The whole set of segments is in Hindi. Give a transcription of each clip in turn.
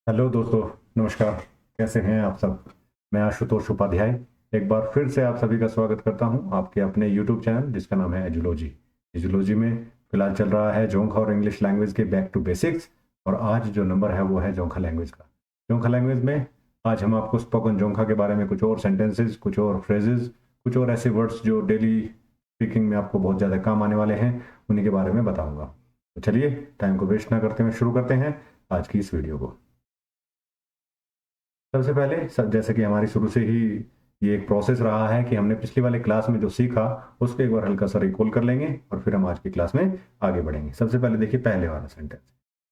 हेलो दोस्तों, नमस्कार। कैसे हैं आप सब? मैं आशुतोष उपाध्याय एक बार फिर से आप सभी का स्वागत करता हूं आपके अपने यूट्यूब चैनल जिसका नाम है एजुलॉजी। एजुलॉजी में फिलहाल चल रहा है जोंखा और इंग्लिश लैंग्वेज के बैक टू बेसिक्स। और आज जो नंबर है वो है जोंखा लैंग्वेज का। जोंखा लैंग्वेज में आज हम आपको स्पोकन जोंखा के बारे में कुछ और सेंटेंसेस, कुछ और फ्रेजेस, कुछ और ऐसे वर्ड्स जो डेली स्पीकिंग में आपको बहुत ज़्यादा काम आने वाले हैं, उन्हीं के बारे में बताऊंगा। तो चलिए, टाइम को वेस्ट ना करते हुए शुरू करते हैं आज की इस वीडियो को। सबसे पहले जैसे कि हमारी शुरू से ही ये एक प्रोसेस रहा है कि हमने पिछली वाले क्लास में जो सीखा उसको एक बार हल्का सा रिकॉल कर लेंगे और फिर हम आज की क्लास में आगे बढ़ेंगे। सबसे पहले देखिए पहले वाला सेंटेंस।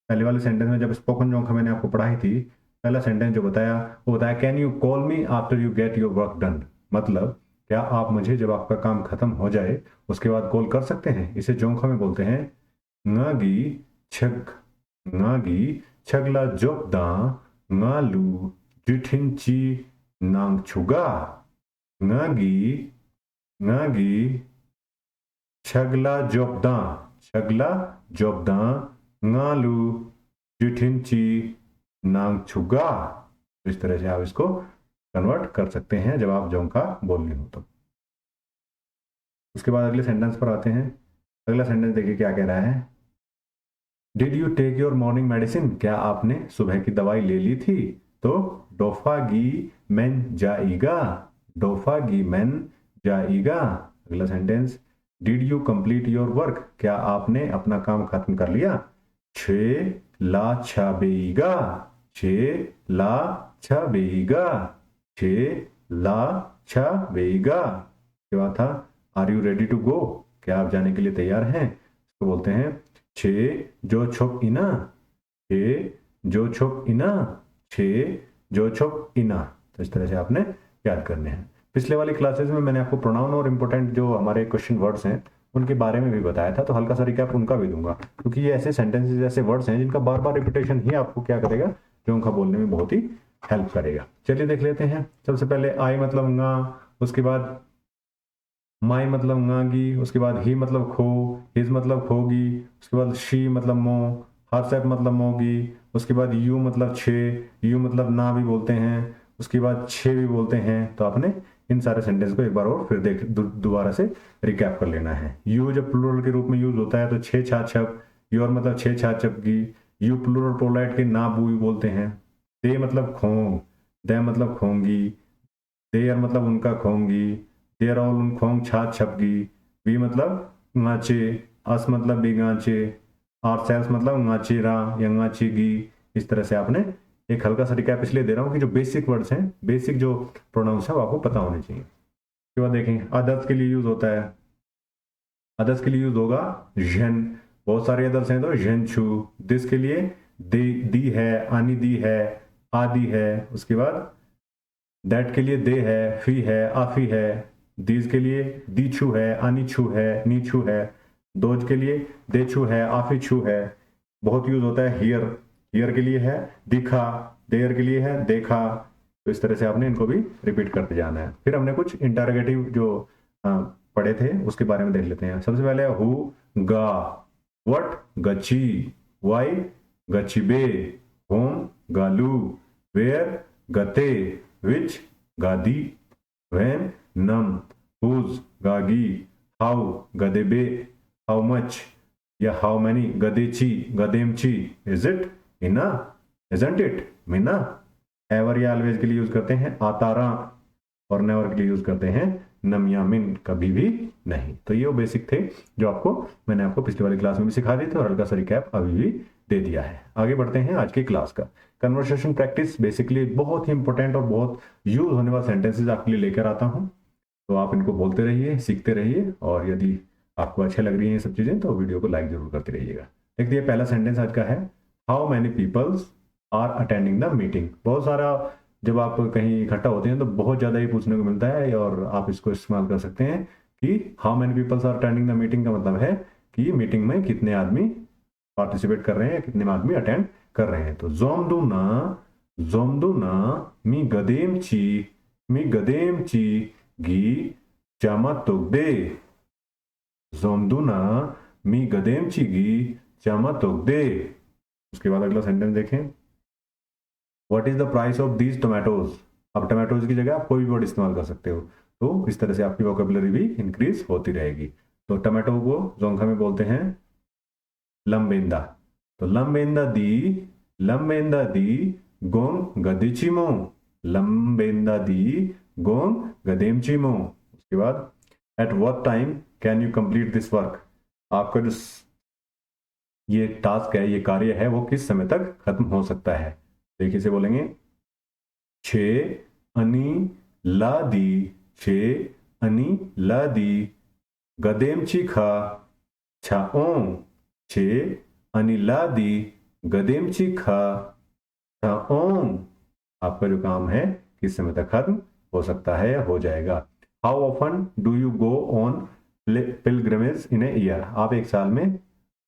पहले वाले सेंटेंस में जब स्पोकन जोंका मैंने आपको पढ़ाई थी, पहला सेंटेंस जो बताया वो बताया can you call me after you get your work done. मतलब क्या आप मुझे जब आपका काम खत्म हो जाए उसके बाद कॉल कर सकते हैं। इसे जोंखा में बोलते हैं ngagi छग ngagi छगला जोकदा ngalu jutinchi nangchuga ngagi ngagi छगला जोकदा ngalu jutinchi nangchuga। इस तरह से आप इसको कन्वर्ट कर सकते हैं जब आप जोंका बोलनी हो तो। उसके बाद अगले सेंटेंस पर आते हैं। अगला सेंटेंस देखिए क्या कह रहा है। Did you take your morning medicine. क्या आपने सुबह की दवाई ले ली थी? तो डोफागी मैन जाएगा। डोफागी मैन जाएगा। अगला sentence. Did you complete your work. क्या आपने अपना काम खत्म कर लिया? छे ला छाबेगा। छे ला छाबेगा। छे ला छाबेगा। के बाद था are you ready to go. क्या आप जाने के लिए तैयार हैं? इसको बोलते हैं छे जो छोक इना। छे जो छोक इना। छे जो छोक इना। तो इस तरह से आपने याद करने हैं। पिछले वाली क्लासेस में मैंने आपको प्रोनाउन और इंपॉर्टेंट जो हमारे क्वेश्चन वर्ड्स हैं उनके बारे में भी बताया था, तो हल्का सा रिकैप उनका भी दूंगा क्योंकि ये ऐसे सेंटेंसेस, ऐसे वर्ड्स हैं जिनका बार बार रिपीटेशन ही आपको क्या करेगा, जो उनका बोलने में बहुत ही हेल्प करेगा। चलिए देख लेते हैं। सबसे पहले आई मतलब nga, उसके बाद माई मतलब ngaगी, उसके बाद ही मतलब खो, हिज मतलब खोगी, उसके बाद शी मतलब मो, हरसेप मतलब मोगी, उसके बाद यू मतलब छे, यू मतलब ना भी बोलते हैं, उसके बाद छे भी बोलते हैं। तो आपने इन सारे सेंटेंस को एक बार और फिर दोबारा से रिकैप कर लेना है। यू जब प्लूरल के रूप में यूज होता है तो छे छा छप, योर मतलब छे छा छपगी, यू प्लूरल प्रोलाइट के ना बू बोलते हैं। दे मतलब खोंग, दे मतलब खोंगी, देयर मतलब उनका खोंगी, देयर ऑल उन खोंग छा छपगी, वी मतलब गाचे, अस मतलब भी गाचे, आर सेल्स मतलब गाचेरा या गाचेगी। इस तरह से आपने एक हल्का सा रिकैप इसलिए दे रहा हूँ कि जो बेसिक वर्ड्स हैं, बेसिक जो प्रोनाउंस है वो आपको पता होने चाहिए। उसके बाद देखें अदर्स के लिए यूज होता है। अदर्स के लिए यूज होगा जन। बहुत सारे अदर्स हैं तो जन छू। दिस के लिए दी है, आनी दी है, आदि है। उसके बाद दैट के लिए दे है, फी है, आफी है। दीज के लिए दीछू है, अनिछू है, नीछू है। दोज के लिए देछू है, आफीछू है। बहुत यूज होता है हियर। हियर के लिए है दिखा, देयर के लिए है देखा। तो इस तरह से आपने इनको भी रिपीट करते जाना है। फिर हमने कुछ इंटरोगेटिव जो पढ़े थे उसके बारे में देख लेते हैं। सबसे पहले हु गा, वट गची, वाई गचिबे, होम गालू, वेयर गते, which gadi, when num, whose gagi, how gadebe, how much या how many gadechi, gademchi, is it, ina, isn't it, mina। Ever या ऑलवेज के लिए यूज करते हैं आतारा और नेवर के लिए यूज करते हैं नम या मिन, कभी भी नहीं। तो ये वो बेसिक थे जो आपको मैंने आपको पिछली वाली क्लास में भी सिखा दिए थे और हल्का सा रिकैप अभी भी दे दिया है। आगे बढ़ते हैं आज की क्लास का। कन्वर्सेशन प्रैक्टिस बेसिकली बहुत ही इंपॉर्टेंट और बहुत यूज होने वाले सेंटेंसेस आपके लिए लेकर आता हूं। तो आप इनको बोलते रहिए, सीखते रहिए और यदि आपको अच्छे लग रही हैं ये सब चीजें तो वीडियो को लाइक जरूर करते रहिएगा। देखिए पहला सेंटेंस आज का है how many peoples are attending the meeting. बहुत सारा जब आप कहीं इकट्ठा होते हैं तो बहुत ज्यादा ही पूछने को मिलता है और आप इसको इस्तेमाल कर सकते हैं कि how many peoples are attending the meeting का मतलब है कि मीटिंग में कितने आदमी पार्टिसिपेट कर रहे हैं, कितने आदमी अटेंड कर रहे हैं। तो जोमदुना मी गदेम ची गी जामा तोगदे। जोमदुना मी गदेम ची गी जामा तोगदे। उसके बाद अगला सेंटेंस देखें। What is the price of these tomatoes. अब टोमेटोज की जगह आप कोई भी वर्ड इस्तेमाल कर सकते हो, तो इस तरह से आपकी वोकेबलरी भी इंक्रीज होती रहेगी। तो टोमेटो को जोंखा में बोलते हैं लंबेंदा। तो लंबेंदा दी गोंग गदेचिमो, लंबेंदा दी गोंग गदेमचिमो। उसके बाद at what time can you complete this work, आपका जो ये टास्क है, ये कार्य है, वो किस समय तक खत्म हो सकता है। देखिए से बोलेंगे छे अनि लादी, छे अनि लादी गदेमची खा छाओं, छे अनि लादी गदेमची खा छाओं। आपका जो काम है किस समय तक खत्म हो सकता है या हो जाएगा। How often do you go on pilgrimage in a year, आप एक साल में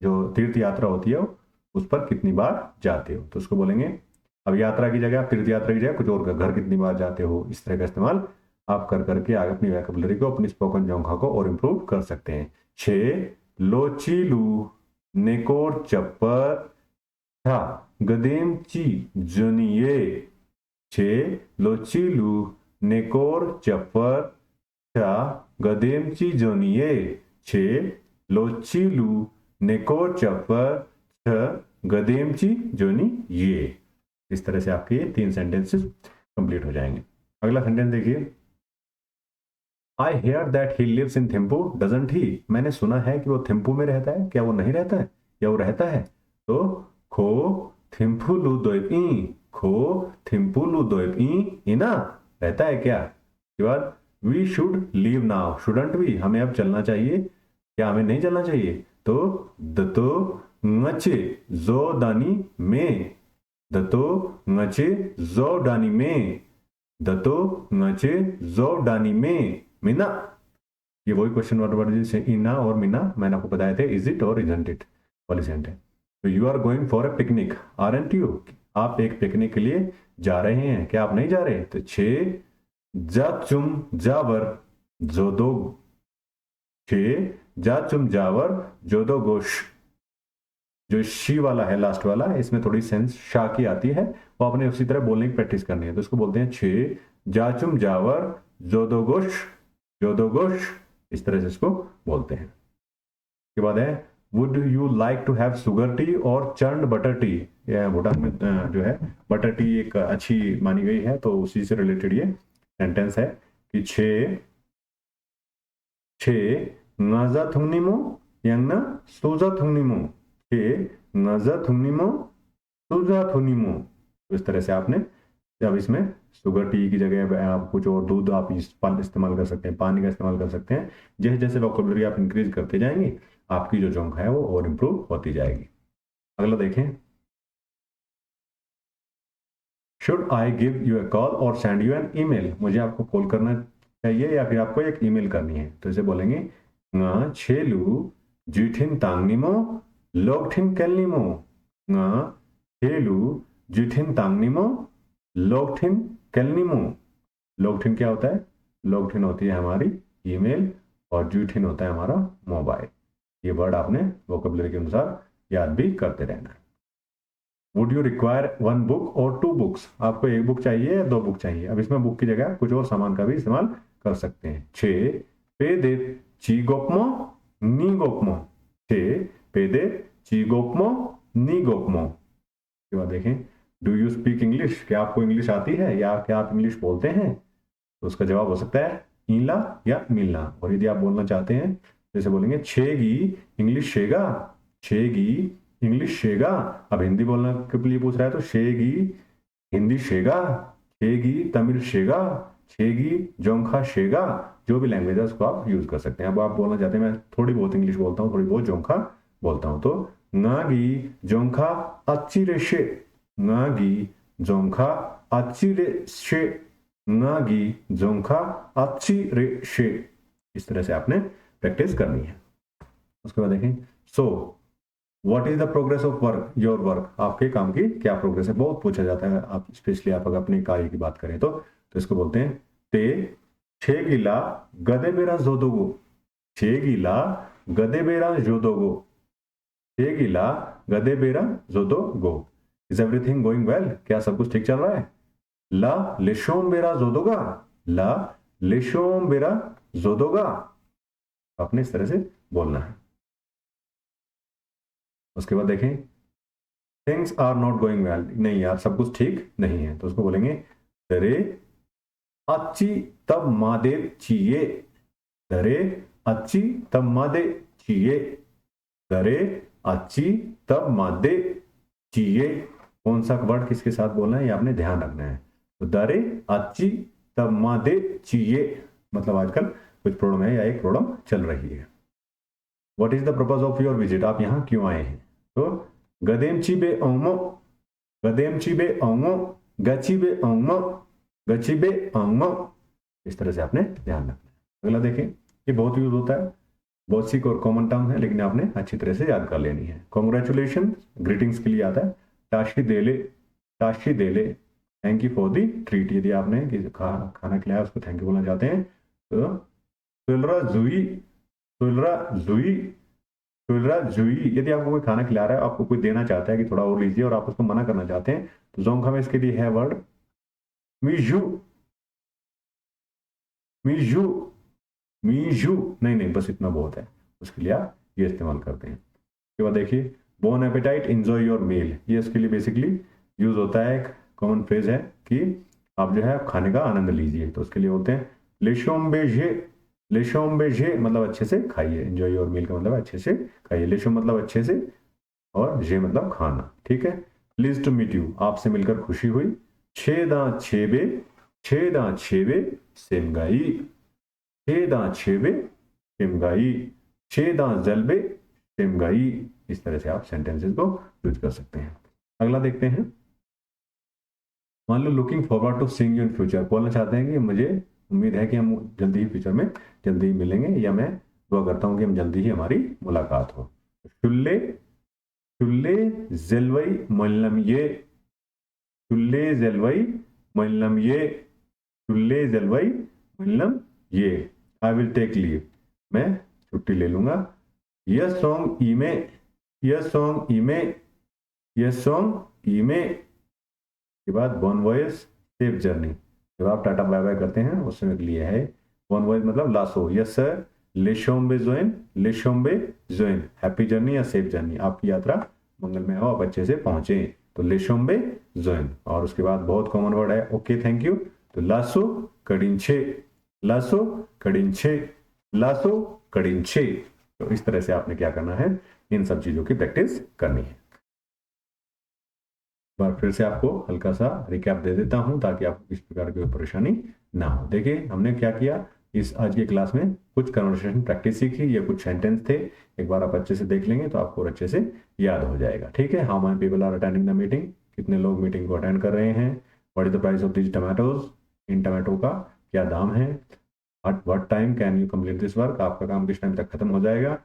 जो तीर्थ यात्रा होती है उस पर कितनी बार जाते हो। तो उसको बोलेंगे, अब यात्रा की जगह, तीर्थ यात्रा की जगह कुछ और, घर कितनी बार जाते हो, इस तरह का इस्तेमाल आप कर करके आगे अपनी वोकैबुलरी को, अपनी स्पोकन जोंखा को और इम्प्रूव कर सकते हैं। छे लोचीलू नेकोर चप्पर था गदेमची जनिये, छे लोचीलू नेकोर चप्पर था गदेमची जनिये, छे लोचीलू नेकोर चप्पर छ गदेमची जोनी ये। इस तरह से आपके 3 सेंटेंसेस कंप्लीट हो जाएंगे। अगला सेंटेंस देखिए, I hear that he lives in Thimphu doesn't he, मैंने सुना है कि वो थिम्पू में रहता है, क्या वो नहीं रहता है या वो रहता है। तो खो थिम्फुलू दोइपी, खो थिम्फुलू दोइपी इना, रहता है क्या। उसके बाद we should leave now, shouldn't we, हमें अब चलना चाहिए, क्या हमें नहीं चलना चाहिए। तो दतो ngचे जो दानी में, दतो ngचे जो दानी में, दतो ngचे जो दानी में मीना, ये वही क्वेश्चन वर्ड जैसे इना और मीना मैंने आपको बताए थे, इज इट और इजंट इट वाली सेंट है। तो you are going for a picnic aren't you, आप एक पिकनिक के लिए जा रहे हैं, क्या आप नहीं जा रहे। तो छे जा चुम जावर जोदो, छे जा चुम जावर जोदो गोश, जो शी वाला है लास्ट वाला, इसमें थोड़ी सेंस शा की आती है, वो आपने उसी तरह बोलने की प्रैक्टिस करनी है। तो इसको बोलते हैं छे जाचुम जावर जोदोगोश, जोदोगोश, इस तरह से इसको बोलते हैं। उसके बाद है would you like to have sugar tea और चर्न बटर टी, भूटान में जो है बटर टी एक अच्छी मानी गई है, तो उसी से रिलेटेड ये सेंटेंस है कि छे छे नाजा थुंगनीमो यांगना सोजा थुंगनीमो, छे नाजा थुंगनीमो सोजा थुंगनीमो। इस तरह से आपने, अब इसमें शुगर टी की जगह आप कुछ और दूध आप इस्तेमाल कर सकते हैं, पानी का इस्तेमाल कर सकते हैं। जैसे जैसे वोकैबुलरी आप इंक्रीज करते जाएंगे आपकी जो जोंखा है वो और इम्प्रूव होती जाएगी। अगला देखें, should I give U A call और सेंड यू एन ईमेल, मुझे आपको कॉल करना चाहिए या फिर आपको एक ईमेल करनी है। तो इसे बोलेंगे nga छेलू जुठिन तांगनिमो लोगठिन केलनिमो, nga छेलू जुठिन तांगनिमो लोगठिन केलनिमो। लोगठिन क्या होता है, लोगठिन होती है हमारी ईमेल और जुठिन होता है हमारा मोबाइल। ये वर्ड आपने वोकैबुलरी के अनुसार याद भी करते रहना है। वुड यू रिक्वायर 1 बुक और 2 बुक्स, आपको 1 बुक चाहिए या 2 बुक चाहिए। अब इसमें बुक की जगह कुछ और सामान का भी इस्तेमाल कर सकते हैं। छे पे दे ची गोपमो नी गोपमो, छे पे दे ची गोपमो नी गोपमो। इसके बाद देखें, डू यू स्पीक इंग्लिश, क्या आपको इंग्लिश आती है या क्या आप इंग्लिश बोलते हैं। तो उसका जवाब हो सकता है ईला या मिलना। और यदि आप बोलना चाहते हैं जैसे बोलेंगे छेगी इंग्लिश शेगा, छेगी इंग्लिश शेगा। अब हिंदी बोलने के लिए पूछ रहा है तो शेगी हिंदी शेगा, छेगी तमिल शेगा, छेगी जोंखा शेगा, जो भी लैंग्वेज है उसको आप यूज कर सकते हैं। अब आप बोलना चाहते हैं मैं थोड़ी बहुत इंग्लिश बोलता हूँ, थोड़ी बहुत जोंखा बोलता हूँ, तो नागी जोंखा अच्छी रेशे, नागी जोंखा अच्छी रेशे, नागी जोंखा अच्छी रेशे। इस तरह से आपने प्रैक्टिस करनी है। उसके बाद देखें, so what is the progress of work, your work, आपके काम की क्या प्रोग्रेस है, बहुत पूछा जाता है। आप स्पेशली आप अगर अपने कार्य की बात करें तो इसको बोलते हैं ते छे गिला गदे बेरा जोदोगो, छे गिला गदे बेरा जोदोगो, छे गिला गदे बेरा जोदोगो। इज एवरीथिंग गोइंग वेल, क्या सब कुछ ठीक चल रहा है? ला लेशोम्बेरा जोदोगा, ला लेशोम्बेरा जोदोगा, आपने इस तरह से बोलना है। उसके बाद देखें things are not going well, नहीं यार सब कुछ ठीक नहीं है, तो उसको बोलेंगे दरे अच्छी तब मादे चाहिए, दरे अच्छी तब मादे चाहिए, दरे अच्छी तब मादे चाहिए। कौन सा वर्ड किसके साथ बोलना है ये आपने ध्यान रखना है। तो दरे अच्छी तब मादे चाहिए मतलब आजकल कुछ प्रॉब्लम है या एक प्रॉब्लम चल रही है। What is the purpose of your visit, आप यहाँ क्यों आए हैं? तो गदेमची औंगो, गदेमची औंगो, गची औंगो, गची औंगो, इस तरह से आपने ध्यान रखना है। अगला देखें, ये बहुत यूज होता है, बहुत सी और कॉमन टर्म है, लेकिन आपने अच्छी तरह से याद कर लेनी है। कॉन्ग्रेचुलेशन ग्रीटिंग्स के लिए आता है टाशी देले, टाशी देले, thank you for the treat, यदि आपने खाना खिलाया उसको थैंक यू बोलना चाहते हैं। तो सुलरा जुई, सुलरा जुई, सुलरा जुई, यदि आपको कोई खाना खिला रहा है, आपको कोई देना चाहता है कि थोड़ा और लीजिए और आप उसको मना करना चाहते हैं, तो जोंखा में इसके लिए है वर्ड मीजू, मीजू, मीजू, नहीं नहीं बस इतना बहुत है, उसके लिए आप ये इस्तेमाल करते हैं। उसके बाद देखिए bon appetit enjoy your meal, ये इसके लिए बेसिकली यूज होता है, एक कॉमन फ्रेज है कि आप जो है खाने का आनंद लीजिए, तो उसके लिए बोलते हैं लेशोम्बेजे, लेशोम्बेजे मतलब अच्छे से खाइए, एंजॉय योर मील का मतलब अच्छे से खाइए, लेशो मतलब अच्छे से और जे मतलब खाना, ठीक है। प्लीज टू मीट यू, आपसे मिलकर खुशी हुई। छेदा छेबे, छेदा छेबे सेमगाई, छेदा छेबे सेमगाई, छेदा जलबे सेमगाई, इस तरह से आप सेंटेंसेस को यूज कर सकते हैं। अगला देखते हैं, मान लो looking forward to seeing you in future, बोलना चाहते हैं कि मुझे उम्मीद है कि हम जल्दी ही फ्यूचर में जल्दी ही मिलेंगे, या मैं दुआ करता हूं कि हम जल्दी ही हमारी मुलाकात हो। शुल्ले, शुल्ले जलवई मल्लम ये, शुल्ले जलवई मल्लम ये, शुल्ले जलवई मल्लम ये, आई विल टेक लीव, मैं छुट्टी ले लूंगा। यस सॉन्ग ईमे, यस सॉन्ग ईमे, यस सॉन्ग ईमे के बाद बॉन वॉयस सेफ जर्नी, जब आप टाटा बाय बाय करते हैं उस समय के लिए है बॉन वॉयस मतलब लासो, यस सर लेशोम्बे जोइन, लेशोम्बे जोइन, हैप्पी जर्नी या सेफ जर्नी, आपकी यात्रा मंगलमय हो, आप अच्छे से पहुंचे, तो लेशोम्बे जोइन। और उसके बाद बहुत कॉमन वर्ड है ओके थैंक यू, तो लासो कडिंछे, लासो कडिंछे, लासो कडिंछे, तो इस तरह से आपने क्या करना है, इन सब चीजों की प्रैक्टिस करनी है। बार फिर से आपको हल्का सा रिकैप दे देता हूं ताकि आपको इस प्रकार की परेशानी ना हो। देखिए हमने क्या किया, इस आज की क्लास में कुछ कन्वर्सेशन प्रैक्टिस सीखी, ये कुछ सेंटेंस थे, एक बार आप अच्छे से देख लेंगे तो आपको अच्छे से याद हो जाएगा, ठीक है। How many people are attending the meeting, कितने लोग मीटिंग को अटेंड कर रहे हैं। What is the price of this tomatoes, इन टमाटो का क्या दाम है। What time can you complete this work, आपका काम किस टाइम तक खत्म हो जाएगा।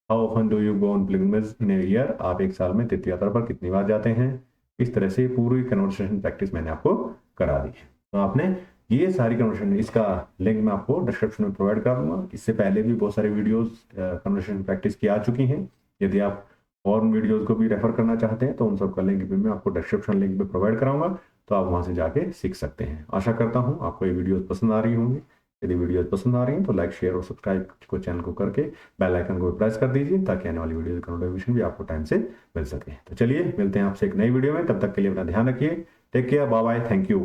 How often do you go on pilgrimage in a year, आप एक साल में तीर्थ यात्रा पर कितनी बार जाते हैं। इस तरह से पूरी कन्वर्सेशन प्रैक्टिस मैंने आपको करा दी है। तो आपने ये सारी कन्वर्सेशन, इसका लिंक मैं आपको डिस्क्रिप्शन में प्रोवाइड कर दूंगा। इससे पहले भी बहुत सारी वीडियोस कन्वर्सेशन प्रैक्टिस की आ चुकी हैं, यदि आप और वीडियोस को भी रेफर करना चाहते हैं तो उन सब का लिंक भी मैं आपको डिस्क्रिप्शन लिंक में प्रोवाइड कराऊंगा, तो आप वहां से जाके सीख सकते हैं। आशा करता हूँ आपको ये वीडियोस पसंद आ रही होंगी। यदि वीडियोस पसंद आ रही हैं तो लाइक शेयर और सब्सक्राइब को चैनल को करके बेल आइकन को प्रेस कर दीजिए ताकि आने वाली वीडियो का नोटिफिकेशन भी आपको टाइम से मिल सके। तो चलिए मिलते हैं आपसे एक नई वीडियो में, तब तक के लिए अपना ध्यान रखिए, take care, bye bye, thank you.